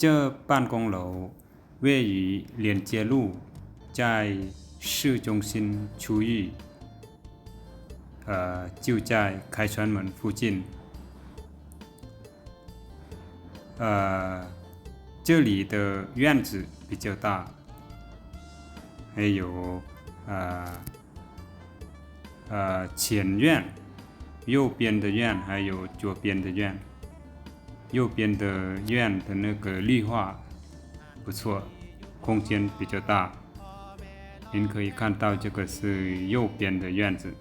这办公楼位于连接路，在市中心区域，就在开川门附近。这里的院子比较大，还有前院、右边的院还有左边的院。右边的院的那个绿化不错，空间比较大。您可以看到这个是右边的院子。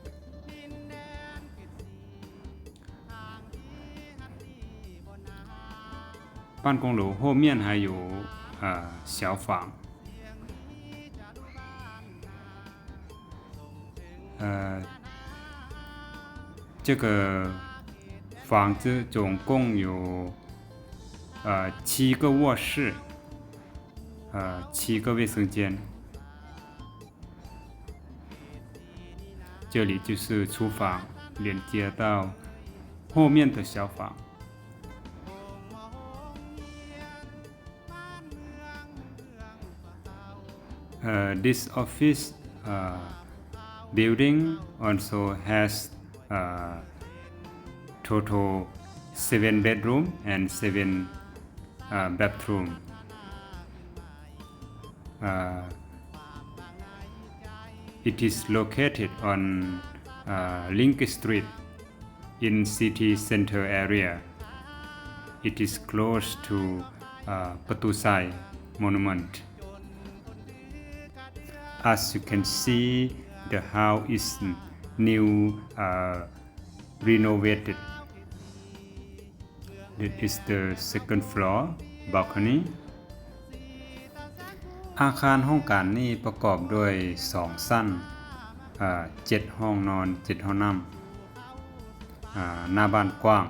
办公楼后面还有小房，这个房子总共有7个卧室，7个卫生间。这里就是厨房，连接到后面的小房。This office building also has total 7 bedroom and 7 bathroom. It is located on Link Street in city center area. It is close to Patusai Monument. As you can see, the house is new renovated. This is the second floor balcony. อาคารห้องการนี้ประกอบด้วย2ชั้น7ห้องนอน7ห้องน้ำหน้าบ้านกว้าง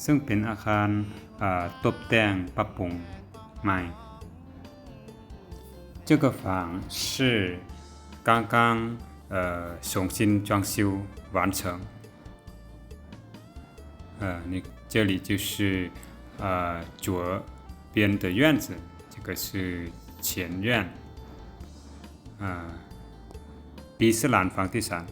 ซึ่งเป็นอาคารตกแต่งปรับปรุงใหม่这个房是刚刚重新装修完成你这里就是左边的院子，这个是前院，伊斯兰房地产。